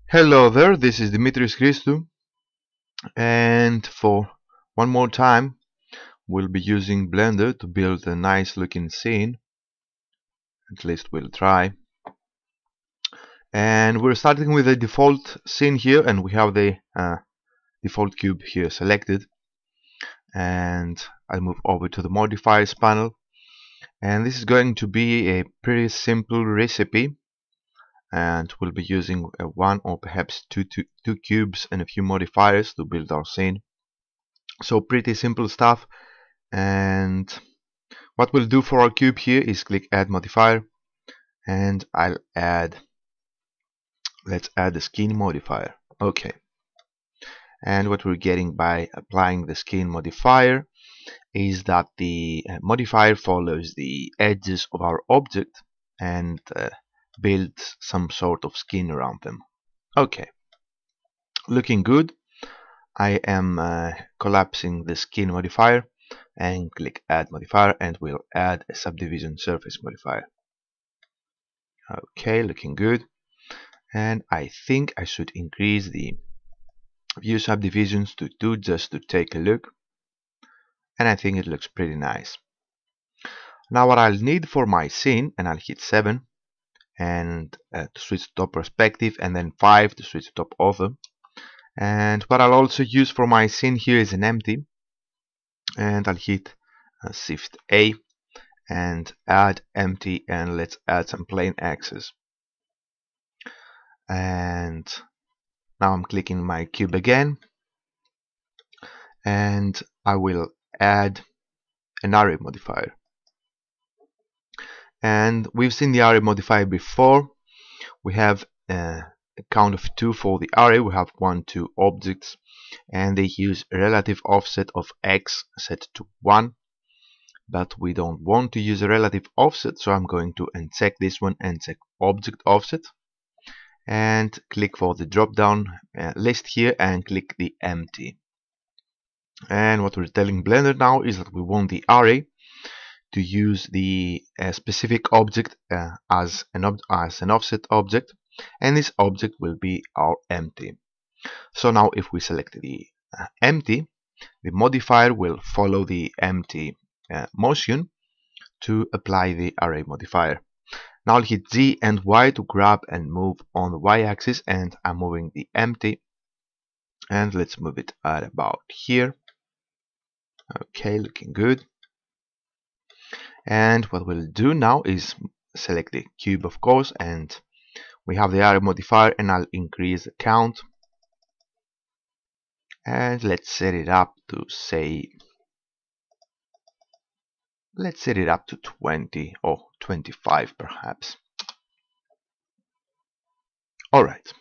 Hello there, this is Dimitris Christou, and for one more time we'll be using Blender to build a nice looking scene. At least we'll try. And we're starting with a default scene here, and we have the default cube here selected. And I'll move over to the modifiers panel, and this is going to be a pretty simple recipe, and we'll be using one or perhaps two cubes and a few modifiers to build our scene. So pretty simple stuff. And what we'll do for our cube here is click add modifier, and let's add the skin modifier. Okay, and what we're getting by applying the skin modifier is that the modifier follows the edges of our object and builds some sort of skin around them. Okay, looking good. I am collapsing the skin modifier and click add modifier, and we'll add a subdivision surface modifier. Okay, looking good. And I think I should increase the view subdivisions to 2 just to take a look, and I think it looks pretty nice. Now what I'll need for my scene, and I'll hit 7 and to switch to top perspective, and then 5 to switch to top ortho. And what I'll also use for my scene here is an empty, and I'll hit Shift A and add empty, and let's add some plain axes. And now I'm clicking my cube again, and I will add an array modifier. And we've seen the array modifier before. We have a count of 2 for the array. We have 1, 2 objects, and they use a relative offset of x set to 1. But we don't want to use a relative offset, so I'm going to uncheck this one and check object offset, and click for the drop down list here and click the empty. And what we're telling Blender now is that we want the array to use the specific object as an offset object, and this object will be our empty. So now if we select the empty, the modifier will follow the empty motion to apply the array modifier. Now I'll hit Z and Y to grab and move on the Y-axis, and I'm moving the empty, and let's move it at about here. Okay, looking good. And what we'll do now is select the cube, of course, and we have the array modifier, and I'll increase the count, and let's set it up to say, let's set it up to 20 or 25 perhaps. Alright,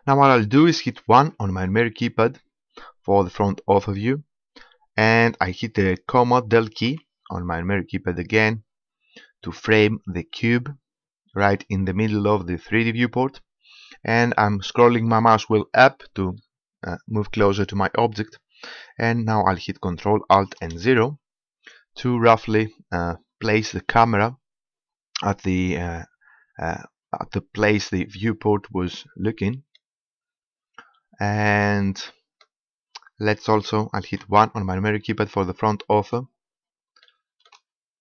now what I'll do is hit 1 on my mirror keypad for the front ortho view, and I hit the Command Del key on my mirror keypad again to frame the cube right in the middle of the 3D viewport, and I'm scrolling my mouse wheel up to move closer to my object, and now I'll hit Ctrl Alt and 0 to roughly place the camera at the place the viewport was looking. And let's also, I'll hit 1 on my mirror keypad for the front ortho,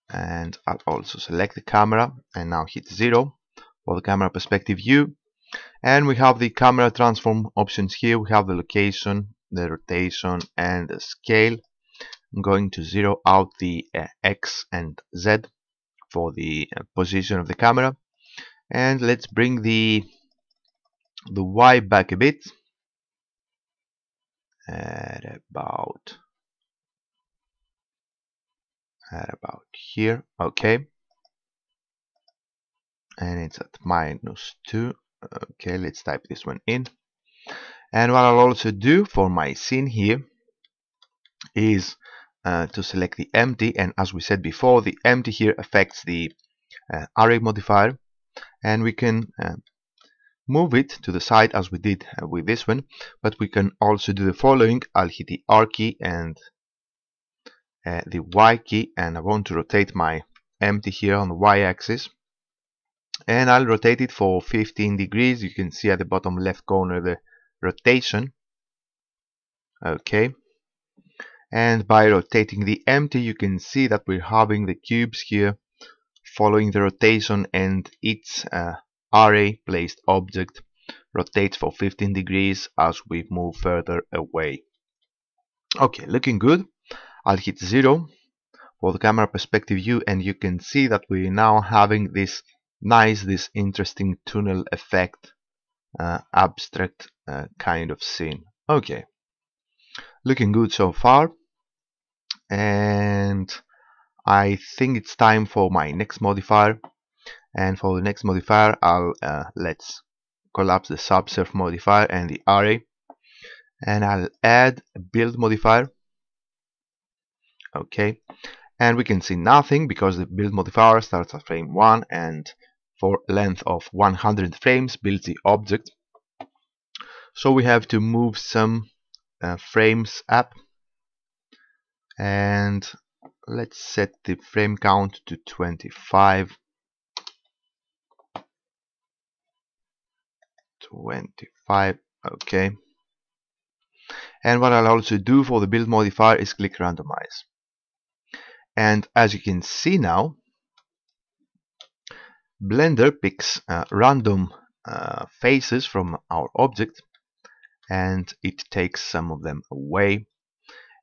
and I'll also select the camera and now hit 0 for the camera perspective view. And we have the camera transform options here. We have the location, the rotation, and the scale. I'm going to zero out the X and Z for the position of the camera, and let's bring the Y back a bit at about here. Okay, and it's at -2. Okay, let's type this one in. And what I'll also do for my scene here is to select the empty, and as we said before, the empty here affects the array modifier, and we can move it to the side as we did with this one, but we can also do the following. I'll hit the R key and the Y key, and I want to rotate my empty here on the Y axis, and I'll rotate it for 15 degrees. You can see at the bottom left corner the rotation. Okay, and by rotating the empty, you can see that we're having the cubes here following the rotation, and each array placed object rotates for 15 degrees as we move further away. Okay, looking good. I'll hit 0 for the camera perspective view, and you can see that we're now having this interesting tunnel effect, abstract kind of scene. Okay, looking good so far, and I think it's time for my next modifier. And for the next modifier, let's collapse the subsurf modifier and the array, and I'll add a build modifier. Okay, and we can see nothing because the build modifier starts at frame 1 and for length of 100 frames builds the object. So we have to move some frames up, and let's set the frame count to 25. 25, okay. And what I'll also do for the build modifier is click randomize. And as you can see now, Blender picks random faces from our object, and it takes some of them away.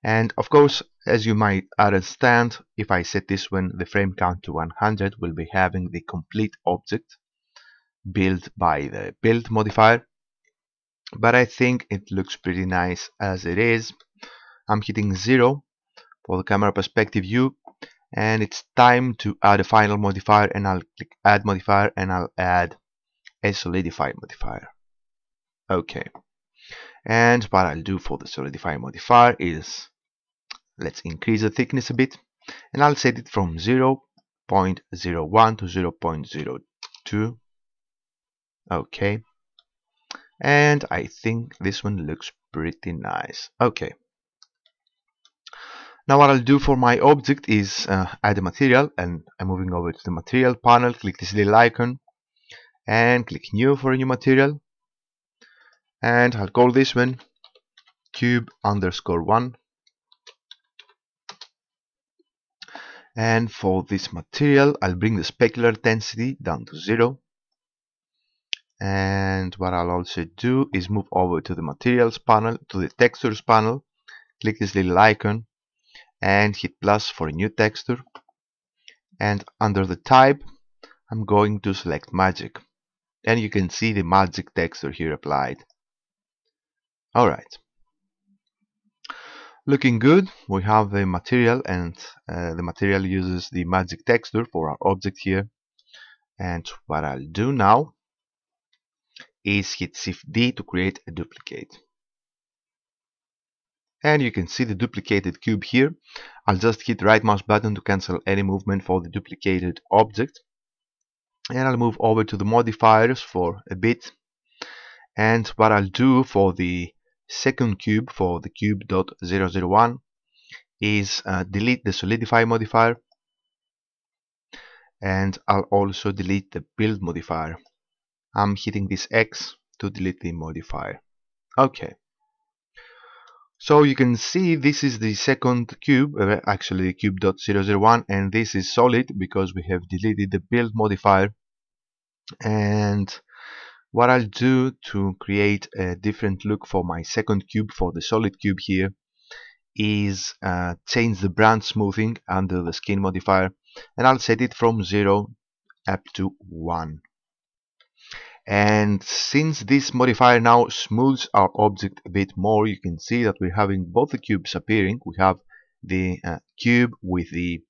And of course, as you might understand, if I set this one, the frame count to 100, we'll be having the complete object built by the build modifier. But I think it looks pretty nice as it is. I'm hitting 0 for the camera perspective view, and it's time to add a final modifier, and I'll click add modifier, and I'll add a solidify modifier. Okay, and what I'll do for the solidify modifier is let's increase the thickness a bit, and I'll set it from 0.01 to 0.02. Okay, and I think this one looks pretty nice. Okay, now what I'll do for my object is add a material, and I'm moving over to the material panel, click this little icon and click new for a new material, and I'll call this one cube_1. And for this material, I'll bring the specular density down to 0. And what I'll also do is move over to the materials panel, to the textures panel, click this little icon and hit plus for a new texture. And under the type, I'm going to select magic. And you can see the magic texture here applied. Alright. Looking good. We have the material, and the material uses the magic texture for our object here. And what I'll do now is hit Shift D to create a duplicate. And you can see the duplicated cube here. I'll just hit right mouse button to cancel any movement for the duplicated object. And I'll move over to the modifiers for a bit. And what I'll do for the second cube, for the cube.001, is delete the solidify modifier. And I'll also delete the build modifier. I'm hitting this X to delete the modifier. Okay. So you can see this is the second cube, actually cube.001, and this is solid because we have deleted the build modifier. And what I'll do to create a different look for my second cube, for the solid cube here, is change the brand smoothing under the skin modifier, and I'll set it from 0 up to 1. And since this modifier now smooths our object a bit more, you can see that we're having both the cubes appearing. We have the cube with the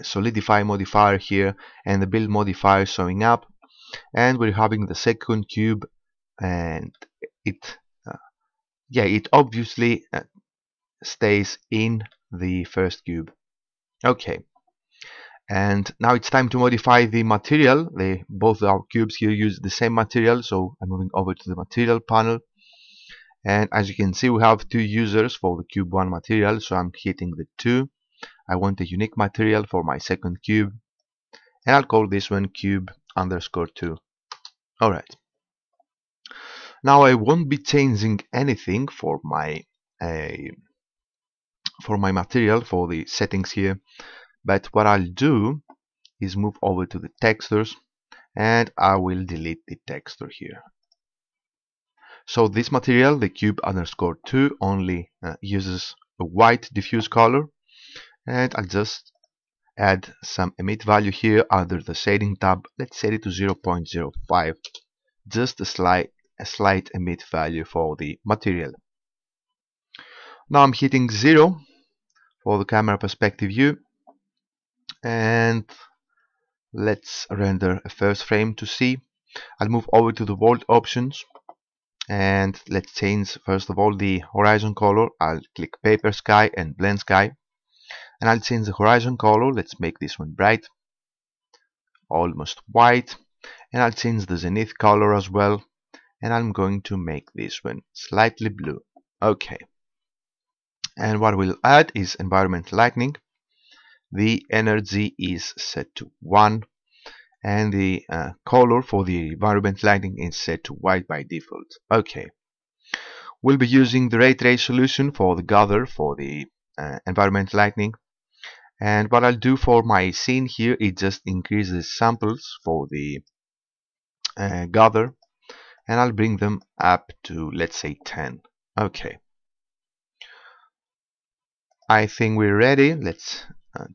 solidify modifier here and the build modifier showing up, and we're having the second cube, and it obviously stays in the first cube. Okay. And now it's time to modify the material. Both our cubes here use the same material, so I'm moving over to the material panel. And as you can see, we have two users for the cube 1 material, so I'm hitting the 2. I want a unique material for my second cube. and I'll call this one cube underscore 2. Alright, now I won't be changing anything for my material, for the settings here, but what I'll do is move over to the textures and I will delete the texture here. So this material, the cube underscore 2, only uses a white diffuse color, and I'll just add some emit value here under the shading tab. Let's set it to 0.05, just a slight emit value for the material. Now I'm hitting 0 for the camera perspective view, and let's render a first frame to see. I'll move over to the world options and let's change first of all the horizon color. I'll click paper sky and blend sky, and I'll change the horizon color. Let's make this one bright, almost white, and I'll change the zenith color as well, and I'm going to make this one slightly blue. Okay, and what we'll add is environment lighting. The energy is set to 1, and the color for the environment lighting is set to white by default. Okay, we'll be using the ray trace solution for the gather for the environment lighting, and what I'll do for my scene here is just increase the samples for the gather, and I'll bring them up to, let's say, 10. Okay, I think we're ready. Let's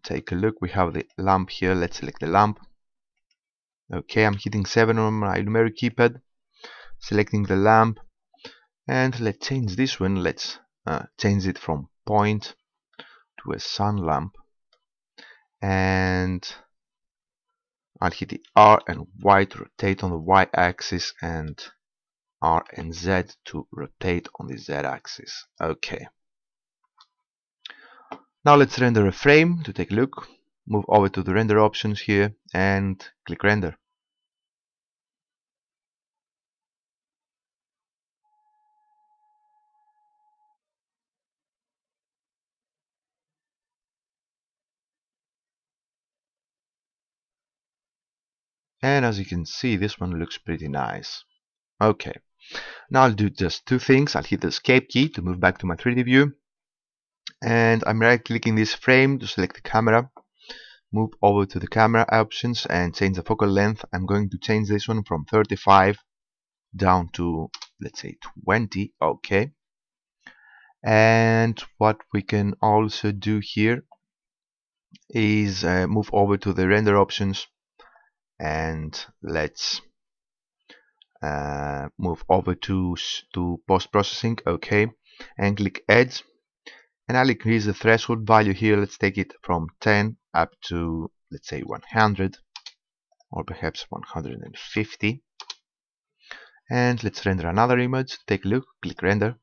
take a look. We have the lamp here. Let's select the lamp. Okay, I'm hitting 7 on my numeric keypad, selecting the lamp, and let's change this one. Let's change it from point to a sun lamp, and I'll hit the R and Y to rotate on the Y axis, and R and Z to rotate on the Z axis. Okay, now let's render a frame. To take a look, move over to the render options here and click render. And as you can see, this one looks pretty nice. Okay, now I'll do just two things. I'll hit the escape key to move back to my 3D view, and I'm right clicking this frame to select the camera, move over to the camera options and change the focal length. I'm going to change this one from 35 down to, let's say, 20. Okay, and what we can also do here is move over to the render options, and let's move over to post-processing. Okay, and click edge, and I'll increase the threshold value here. Let's take it from 10 up to, let's say, 100 or perhaps 150, and let's render another image. Take a look, click render,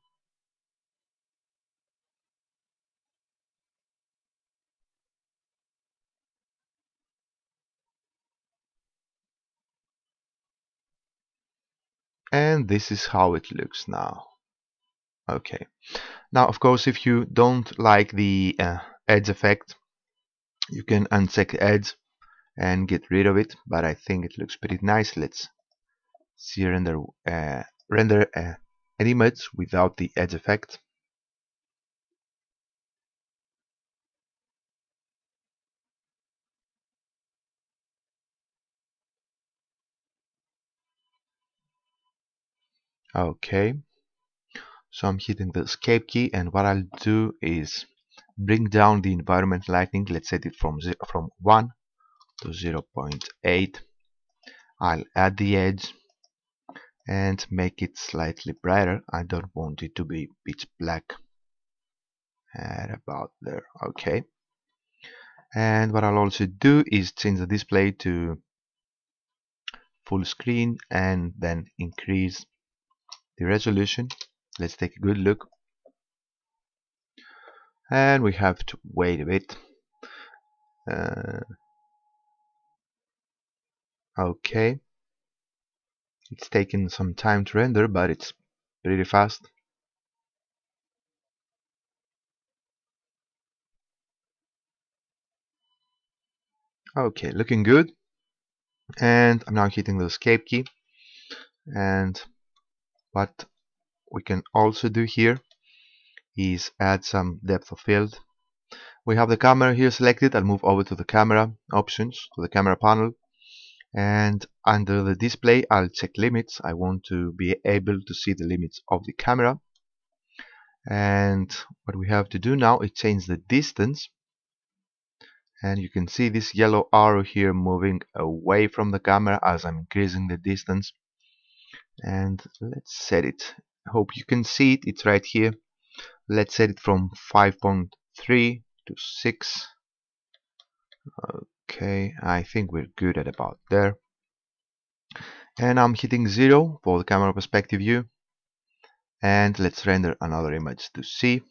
and this is how it looks now. Okay, now of course, if you don't like the edge effect, you can uncheck edge and get rid of it, but I think it looks pretty nice. Let's see render an image without the edge effect. Okay, so I'm hitting the escape key, and what I'll do is bring down the environment lighting. Let's set it from 1 to 0.8. I'll add the edge and make it slightly brighter. I don't want it to be pitch black. At about there. Okay, and what I'll also do is change the display to full screen and then increase the resolution. Let's take a good look, and we have to wait a bit. Okay, it's taking some time to render, but it's pretty fast. Okay, looking good. And I'm now hitting the escape key. And what we can also do here is add some depth of field. We have the camera here selected. I'll move over to the camera options, to the camera panel, and under the display I'll check limits. I want to be able to see the limits of the camera, and what we have to do now is change the distance, and you can see this yellow arrow here moving away from the camera as I'm increasing the distance. And let's set it. I hope you can see it. It's right here. Let's set it from 5.3 to 6. Okay, I think we're good at about there. And I'm hitting 0 for the camera perspective view. And let's render another image to see.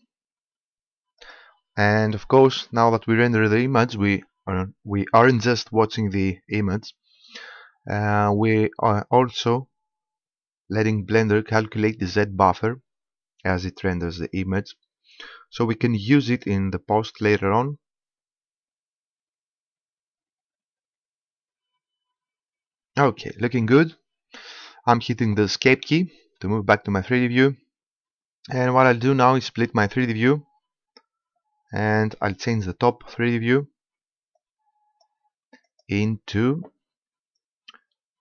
And of course, now that we render the image, we aren't just watching the image. We are also letting Blender calculate the Z buffer as it renders the image, so we can use it in the post later on. Okay, looking good. I'm hitting the escape key to move back to my 3D view, and what I'll do now is split my 3D view, and I'll change the top 3D view into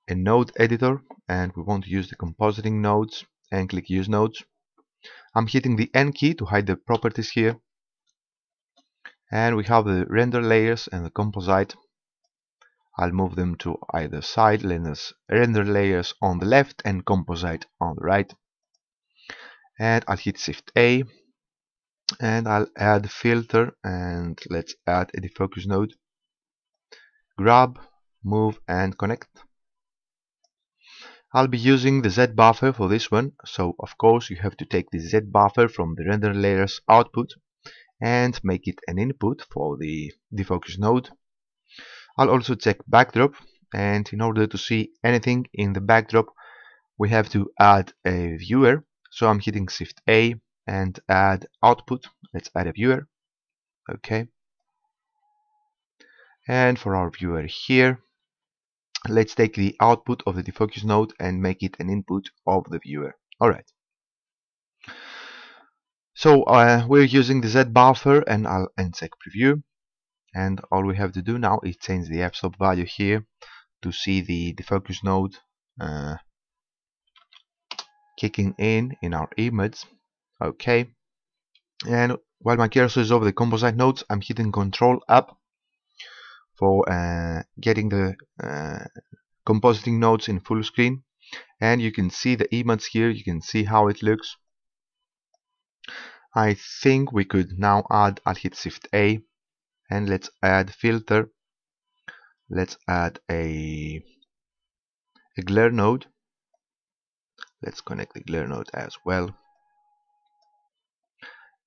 a node editor, and we want to use the compositing nodes, and click use nodes. I'm hitting the N key to hide the properties here, and we have the render layers and the composite. I'll move them to either side, render layers on the left and composite on the right. And I'll hit Shift A, and I'll add filter, and let's add a defocus node. Grab, move, and connect. I'll be using the Z buffer for this one, so of course you have to take the Z buffer from the render layers output and make it an input for the defocus node. I'll also check backdrop, and in order to see anything in the backdrop we have to add a viewer, so I'm hitting Shift A and add output. Let's add a viewer. Okay, and for our viewer here, let's take the output of the defocus node and make it an input of the viewer. Alright, so we're using the Z buffer, and I'll uncheck preview, and all we have to do now is change the f-stop value here to see the defocus node kicking in our image. Okay, and while my cursor is over the composite nodes, I'm hitting Control up for getting the compositing nodes in full screen, and you can see the image here. You can see how it looks. I think we could now add, I'll hit Shift A, and let's add filter. Let's add a glare node. Let's connect the glare node as well,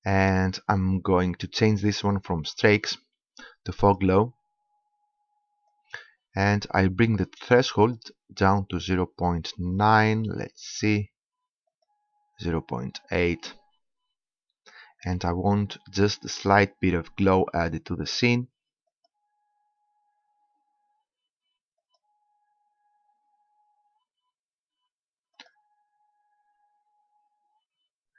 and I'm going to change this one from strakes to fog glow, and I'll bring the threshold down to 0.9. let's see, 0.8, and I want just a slight bit of glow added to the scene.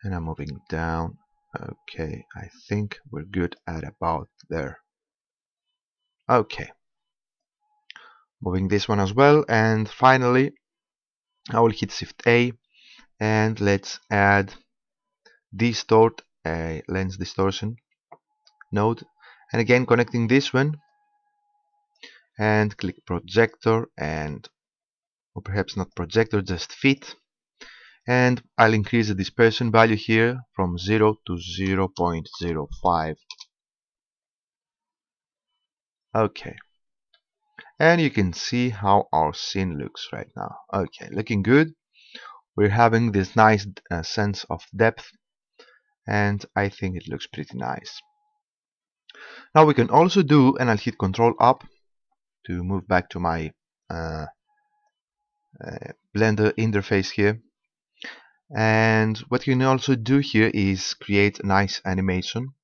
And I'm moving down. Okay, I think we're good at about there. Okay, moving this one as well, and finally I will hit Shift A, and let's add distort, a lens distortion node, and again connecting this one, and click projector, and or perhaps not projector, just fit, and I'll increase the dispersion value here from 0 to 0.05. Okay, and you can see how our scene looks right now. Okay, looking good. We're having this nice sense of depth, and I think it looks pretty nice. Now we can also do, and I'll hit Control up to move back to my Blender interface here. And what you can also do here is create a nice animation.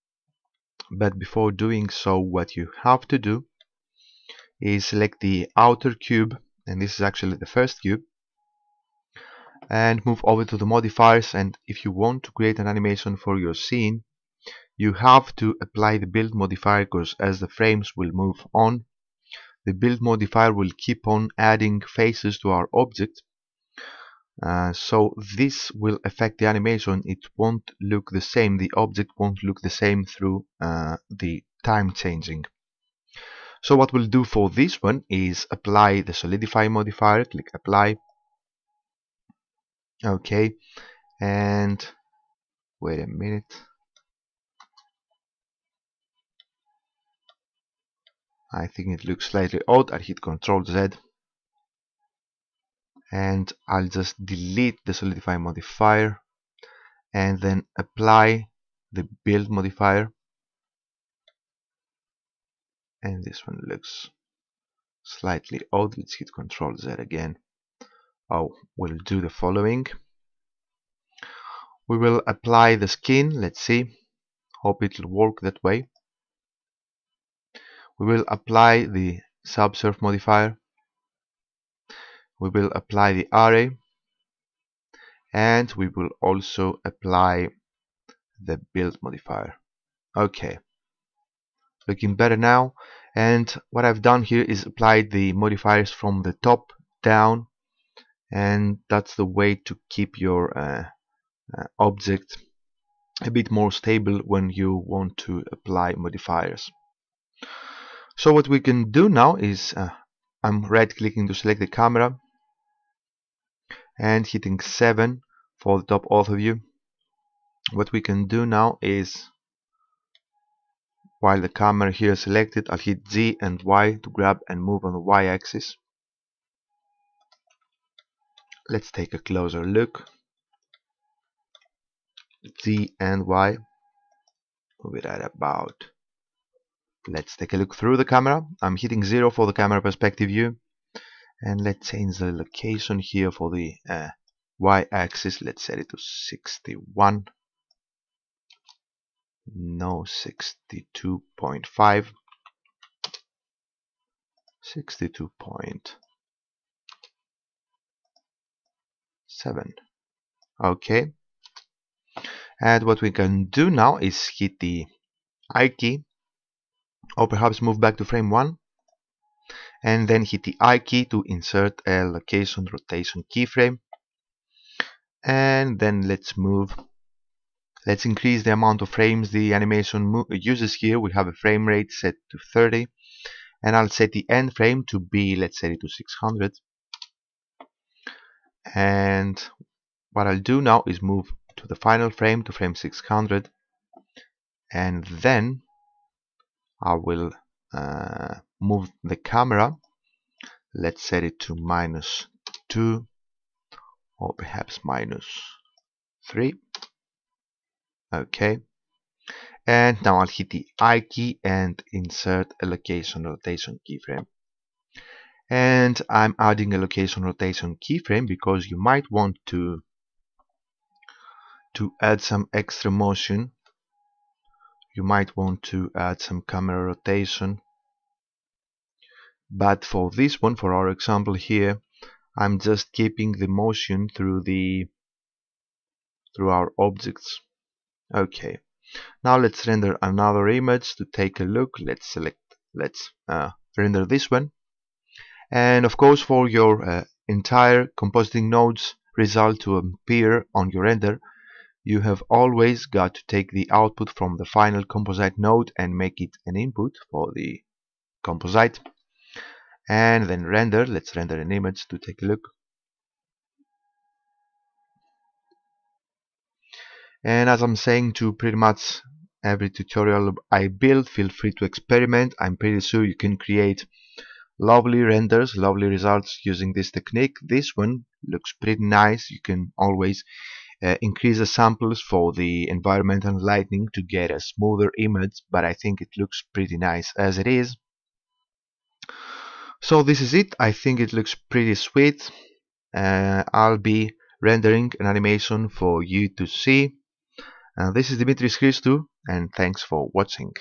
But before doing so, what you have to do is select the outer cube and this is actually the first cube, and move over to the modifiers. And if you want to create an animation for your scene, you have to apply the build modifier, because as the frames will move on, the build modifier will keep on adding faces to our object. So this will affect the animation. It won't look the same, the object won't look the same through the time changing. So what we'll do for this one is apply the solidify modifier, click apply. Okay, and wait a minute. I think it looks slightly odd. I'll hit Ctrl Z and I'll just delete the solidify modifier and then apply the build modifier. And this one looks slightly odd. Let's hit Ctrl Z again. Oh, we'll do the following. We will apply the skin. Let's see. Hope it'll work that way. We will apply the subsurf modifier. We will apply the array, and we will also apply the build modifier. Okay, looking better now. And what I've done here is applied the modifiers from the top down, and that's the way to keep your object a bit more stable when you want to apply modifiers. So what we can do now is I'm right clicking to select the camera and hitting 7 for the top ortho view. What we can do now is, while the camera here is selected, I'll hit Z and Y to grab and move on the Y axis. Let's take a closer look. Z and Y, move it at about. Let's take a look through the camera. I'm hitting 0 for the camera perspective view, and let's change the location here for the Y axis. Let's set it to 61. No, 62.5. 62.7. Okay. And what we can do now is hit the I key, or perhaps move back to frame 1, and then hit the I key to insert a location rotation keyframe. And then let's increase the amount of frames the animation uses here. We have a frame rate set to 30, and I'll set the end frame to be, let's set it to 600. And what I'll do now is move to the final frame, to frame 600, and then I will move the camera. Let's set it to -2 or perhaps -3. Okay, and now I'll hit the I key and insert a location rotation keyframe. And I'm adding a location rotation keyframe because you might want to add some extra motion. You might want to add some camera rotation, but for this one, for our example here, I'm just keeping the motion through our objects. Okay, now let's render another image to take a look. Let's render this one, and of course, for your entire compositing nodes result to appear on your render, you have always got to take the output from the final composite node and make it an input for the composite, and then render. Let's render an image to take a look. And as I'm saying to pretty much every tutorial I build, feel free to experiment. I'm pretty sure you can create lovely renders, lovely results using this technique. This one looks pretty nice. You can always increase the samples for the environmental lighting to get a smoother image, but I think it looks pretty nice as it is. So this is it. I think it looks pretty sweet. I'll be rendering an animation for you to see. This is Dimitris Christou, and thanks for watching.